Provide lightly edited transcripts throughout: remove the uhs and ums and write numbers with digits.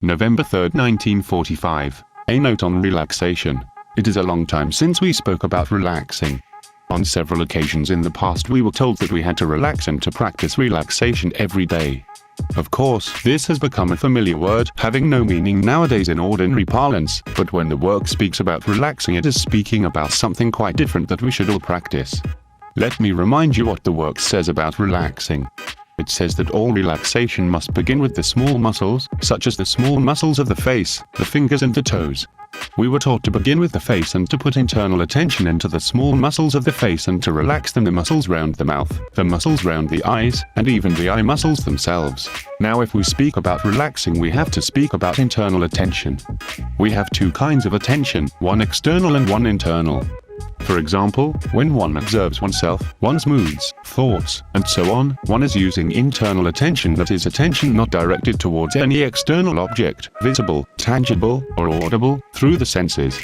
November 3, 1945. A note on relaxation. It is a long time since we spoke about relaxing. On several occasions in the past we were told that we had to relax and to practice relaxation every day. Of course, this has become a familiar word, having no meaning nowadays in ordinary parlance, but when the work speaks about relaxing it is speaking about something quite different that we should all practice. Let me remind you what the work says about relaxing. It says that all relaxation must begin with the small muscles, such as the small muscles of the face, the fingers and the toes. We were taught to begin with the face and to put internal attention into the small muscles of the face and to relax them, the muscles round the mouth, the muscles round the eyes, and even the eye muscles themselves. Now if we speak about relaxing we have to speak about internal attention. We have two kinds of attention, one external and one internal. For example, when one observes oneself, one's moods, thoughts, and so on, one is using internal attention, that is attention not directed towards any external object, visible, tangible, or audible, through the senses.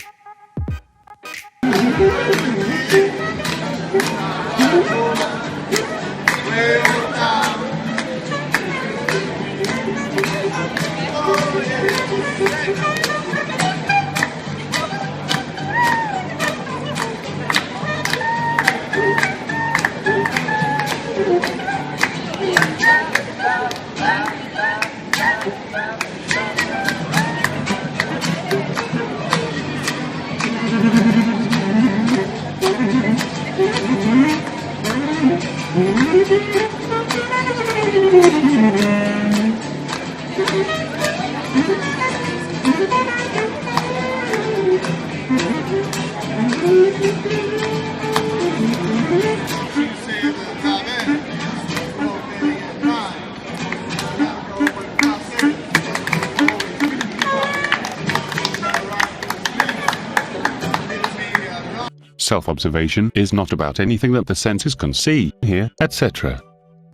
Self-observation is not about anything that the senses can see, hear, etc.,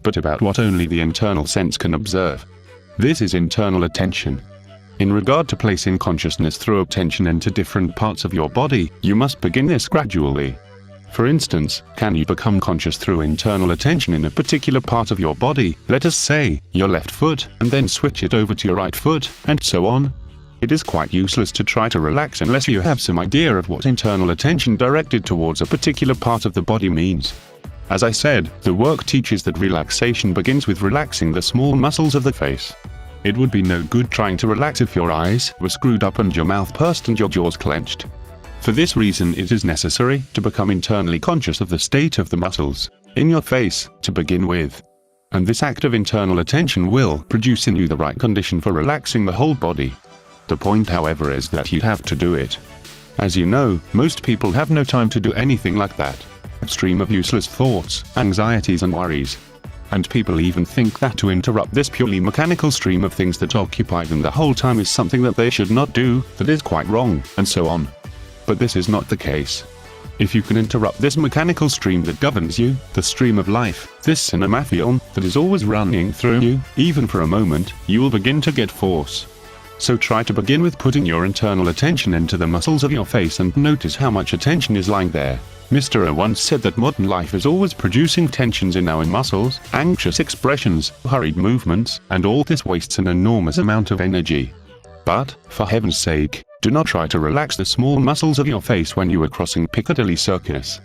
but about what only the internal sense can observe. This is internal attention. In regard to placing consciousness through attention into different parts of your body, you must begin this gradually. For instance, can you become conscious through internal attention in a particular part of your body, let us say, your left foot, and then switch it over to your right foot, and so on? It is quite useless to try to relax unless you have some idea of what internal attention directed towards a particular part of the body means. As I said, the work teaches that relaxation begins with relaxing the small muscles of the face. It would be no good trying to relax if your eyes were screwed up and your mouth pursed and your jaws clenched. For this reason it is necessary to become internally conscious of the state of the muscles in your face, to begin with. And this act of internal attention will produce in you the right condition for relaxing the whole body. The point, however, is that you have to do it. As you know, most people have no time to do anything like that. A stream of useless thoughts, anxieties and worries. And people even think that to interrupt this purely mechanical stream of things that occupy them the whole time is something that they should not do, that is quite wrong, and so on. But this is not the case. If you can interrupt this mechanical stream that governs you, the stream of life, this cinema film that is always running through you, even for a moment, you will begin to get force. So try to begin with putting your internal attention into the muscles of your face and notice how much attention is lying there. Mr. O once said that modern life is always producing tensions in our muscles, anxious expressions, hurried movements, and all this wastes an enormous amount of energy. But, for heaven's sake, do not try to relax the small muscles of your face when you are crossing Piccadilly Circus.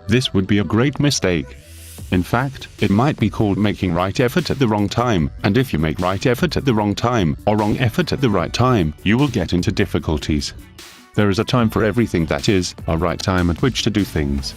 This would be a great mistake. In fact, it might be called making right effort at the wrong time, and if you make right effort at the wrong time, or wrong effort at the right time, you will get into difficulties. There is a time for everything, that is, a right time at which to do things.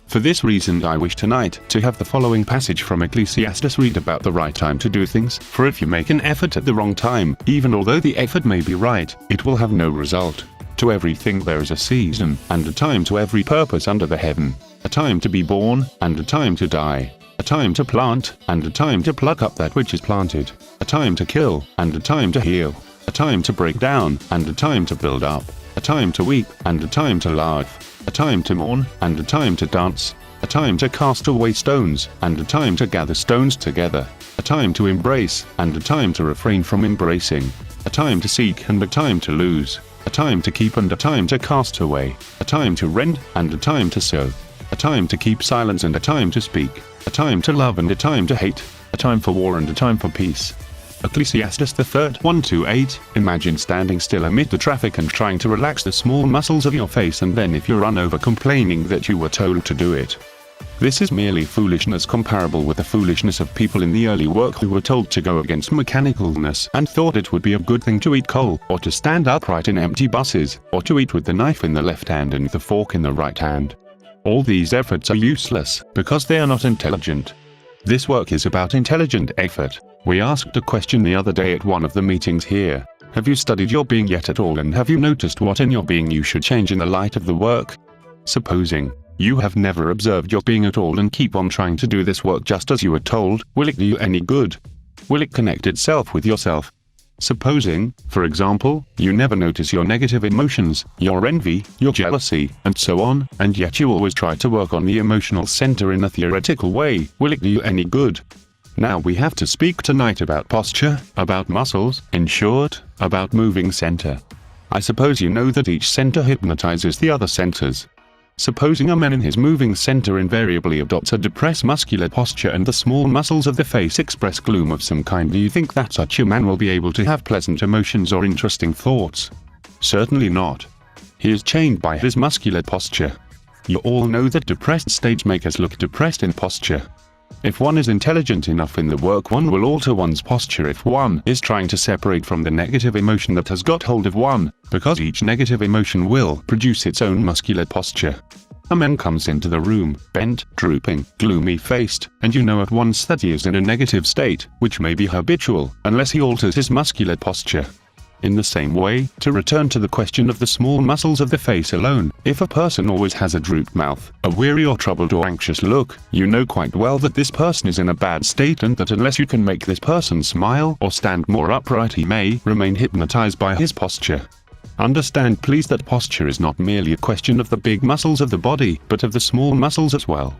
For this reason I wish tonight to have the following passage from Ecclesiastes read about the right time to do things, for if you make an effort at the wrong time, even although the effort may be right, it will have no result. To everything there is a season, and a time to every purpose under the heaven. A time to be born, and a time to die. A time to plant, and a time to pluck up that which is planted. A time to kill, and a time to heal. A time to break down, and a time to build up. A time to weep, and a time to laugh. A time to mourn, and a time to dance. A time to cast away stones, and a time to gather stones together. A time to embrace, and a time to refrain from embracing. A time to seek, and a time to lose. A time to keep, and a time to cast away. A time to rend, and a time to sow. A time to keep silence and a time to speak. A time to love and a time to hate. A time for war and a time for peace. Ecclesiastes 3:1-8. Imagine standing still amid the traffic and trying to relax the small muscles of your face, and then if you run over, complaining that you were told to do it. This is merely foolishness, comparable with the foolishness of people in the early work who were told to go against mechanicalness and thought it would be a good thing to eat coal, or to stand upright in empty buses, or to eat with the knife in the left hand and the fork in the right hand. All these efforts are useless, because they are not intelligent. This work is about intelligent effort. We asked a question the other day at one of the meetings here. Have you studied your being yet at all, and have you noticed what in your being you should change in the light of the work? Supposing you have never observed your being at all and keep on trying to do this work just as you were told, will it do you any good? Will it connect itself with yourself? Supposing, for example, you never notice your negative emotions, your envy, your jealousy, and so on, and yet you always try to work on the emotional center in a theoretical way, will it do you any good? Now we have to speak tonight about posture, about muscles, in short, about moving center. I suppose you know that each center hypnotizes the other centers. Supposing a man in his moving center invariably adopts a depressed muscular posture and the small muscles of the face express gloom of some kind, do you think that such a man will be able to have pleasant emotions or interesting thoughts? Certainly not. He is chained by his muscular posture. You all know that depressed states make us look depressed in posture. If one is intelligent enough in the work, one will alter one's posture if one is trying to separate from the negative emotion that has got hold of one, because each negative emotion will produce its own muscular posture. A man comes into the room, bent, drooping, gloomy-faced, and you know at once that he is in a negative state, which may be habitual, unless he alters his muscular posture. In the same way, to return to the question of the small muscles of the face alone, if a person always has a drooped mouth, a weary or troubled or anxious look, you know quite well that this person is in a bad state, and that unless you can make this person smile or stand more upright, he may remain hypnotized by his posture. Understand please that posture is not merely a question of the big muscles of the body, but of the small muscles as well.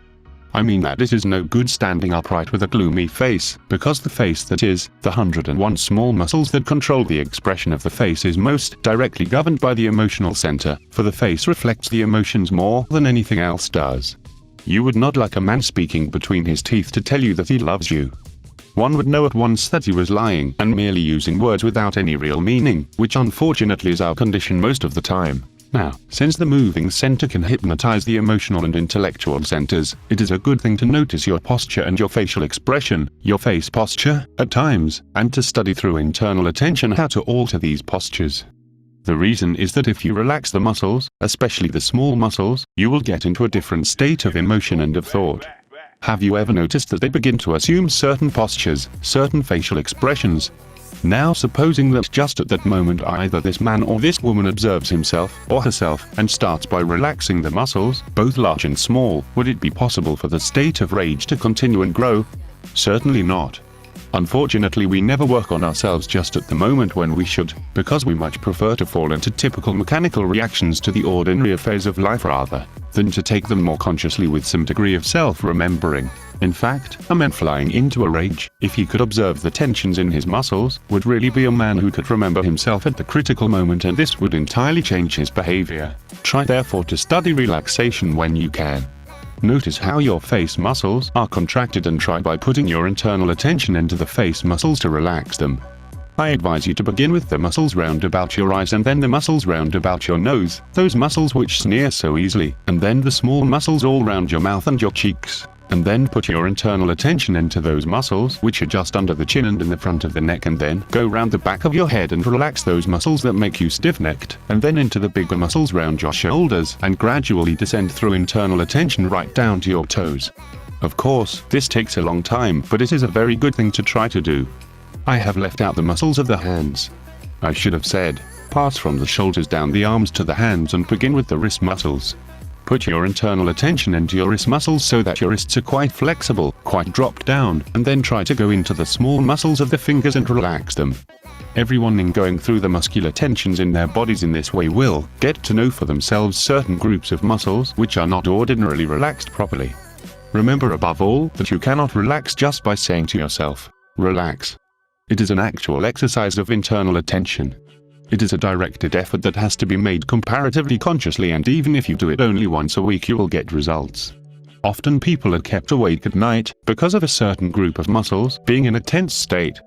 I mean that it is no good standing upright with a gloomy face, because the face, that is, the 101 small muscles that control the expression of the face, is most directly governed by the emotional center, for the face reflects the emotions more than anything else does. You would not like a man speaking between his teeth to tell you that he loves you. One would know at once that he was lying and merely using words without any real meaning, which unfortunately is our condition most of the time. Now, since the moving center can hypnotize the emotional and intellectual centers, it is a good thing to notice your posture and your facial expression, your face posture, at times, and to study through internal attention how to alter these postures. The reason is that if you relax the muscles, especially the small muscles, you will get into a different state of emotion and of thought. Have you ever noticed that they begin to assume certain postures, certain facial expressions? Now supposing that just at that moment either this man or this woman observes himself or herself and starts by relaxing the muscles, both large and small, would it be possible for the state of rage to continue and grow? Certainly not. Unfortunately, we never work on ourselves just at the moment when we should, because we much prefer to fall into typical mechanical reactions to the ordinary affairs of life rather than to take them more consciously with some degree of self-remembering. In fact, a man flying into a rage, if he could observe the tensions in his muscles, would really be a man who could remember himself at the critical moment, and this would entirely change his behavior. Try therefore to study relaxation when you can. Notice how your face muscles are contracted and try by putting your internal attention into the face muscles to relax them. I advise you to begin with the muscles round about your eyes and then the muscles round about your nose, those muscles which sneer so easily, and then the small muscles all round your mouth and your cheeks. And then put your internal attention into those muscles which are just under the chin and in the front of the neck, and then go round the back of your head and relax those muscles that make you stiff-necked, and then into the bigger muscles round your shoulders, and gradually descend through internal attention right down to your toes. Of course, this takes a long time, but it is a very good thing to try to do. I have left out the muscles of the hands. I should have said, pass from the shoulders down the arms to the hands and begin with the wrist muscles. Put your internal attention into your wrist muscles so that your wrists are quite flexible, quite dropped down, and then try to go into the small muscles of the fingers and relax them. Everyone in going through the muscular tensions in their bodies in this way will get to know for themselves certain groups of muscles which are not ordinarily relaxed properly. Remember above all that you cannot relax just by saying to yourself, relax. It is an actual exercise of internal attention. It is a directed effort that has to be made comparatively consciously, and even if you do it only once a week you will get results. Often people are kept awake at night because of a certain group of muscles being in a tense state.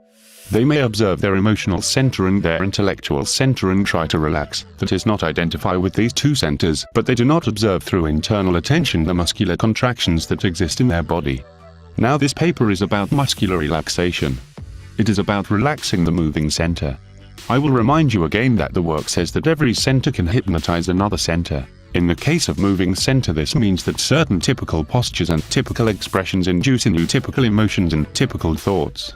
They may observe their emotional center and their intellectual center and try to relax, that is not identify with these two centers, but they do not observe through internal attention the muscular contractions that exist in their body. Now this paper is about muscular relaxation. It is about relaxing the moving center. I will remind you again that the work says that every center can hypnotize another center. In the case of moving center, this means that certain typical postures and typical expressions induce in you typical emotions and typical thoughts.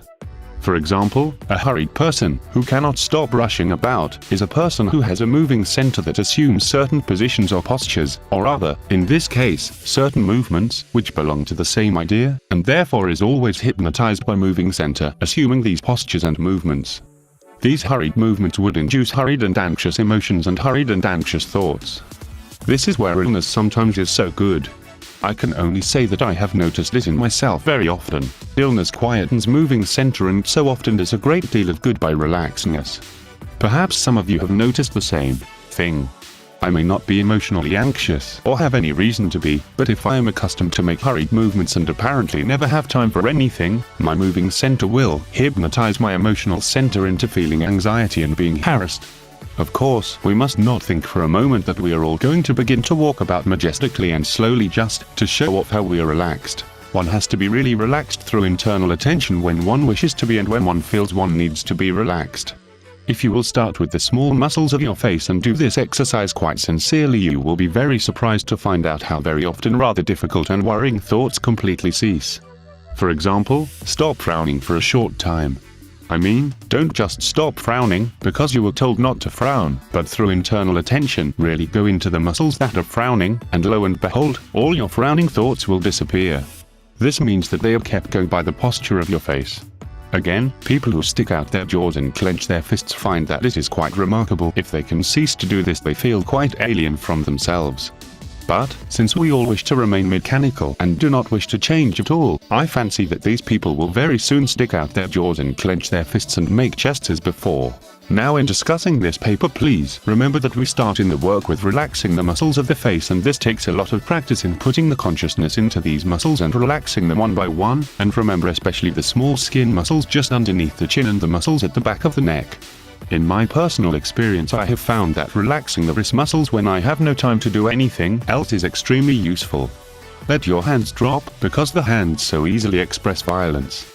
For example, a hurried person, who cannot stop rushing about, is a person who has a moving center that assumes certain positions or postures, or rather, in this case, certain movements, which belong to the same idea, and therefore is always hypnotized by moving center, assuming these postures and movements. These hurried movements would induce hurried and anxious emotions and hurried and anxious thoughts. This is where illness sometimes is so good. I can only say that I have noticed it in myself very often. Illness quietens moving center and so often does a great deal of good by relaxing us. Perhaps some of you have noticed the same thing. I may not be emotionally anxious or have any reason to be, but if I am accustomed to make hurried movements and apparently never have time for anything, my moving center will hypnotize my emotional center into feeling anxiety and being harassed. Of course, we must not think for a moment that we are all going to begin to walk about majestically and slowly just to show off how we are relaxed. One has to be really relaxed through internal attention when one wishes to be and when one feels one needs to be relaxed. If you will start with the small muscles of your face and do this exercise quite sincerely, you will be very surprised to find out how very often rather difficult and worrying thoughts completely cease. For example, stop frowning for a short time. I mean, don't just stop frowning because you were told not to frown, but through internal attention, really go into the muscles that are frowning, and lo and behold, all your frowning thoughts will disappear. This means that they are kept going by the posture of your face. Again, people who stick out their jaws and clench their fists find that it is quite remarkable. If they can cease to do this, they feel quite alien from themselves. But, since we all wish to remain mechanical and do not wish to change at all, I fancy that these people will very soon stick out their jaws and clench their fists and make chests as before. Now in discussing this paper, please remember that we start in the work with relaxing the muscles of the face, and this takes a lot of practice in putting the consciousness into these muscles and relaxing them one by one, and remember especially the small skin muscles just underneath the chin and the muscles at the back of the neck. In my personal experience, I have found that relaxing the wrist muscles when I have no time to do anything else is extremely useful. Let your hands drop, because the hands so easily express violence.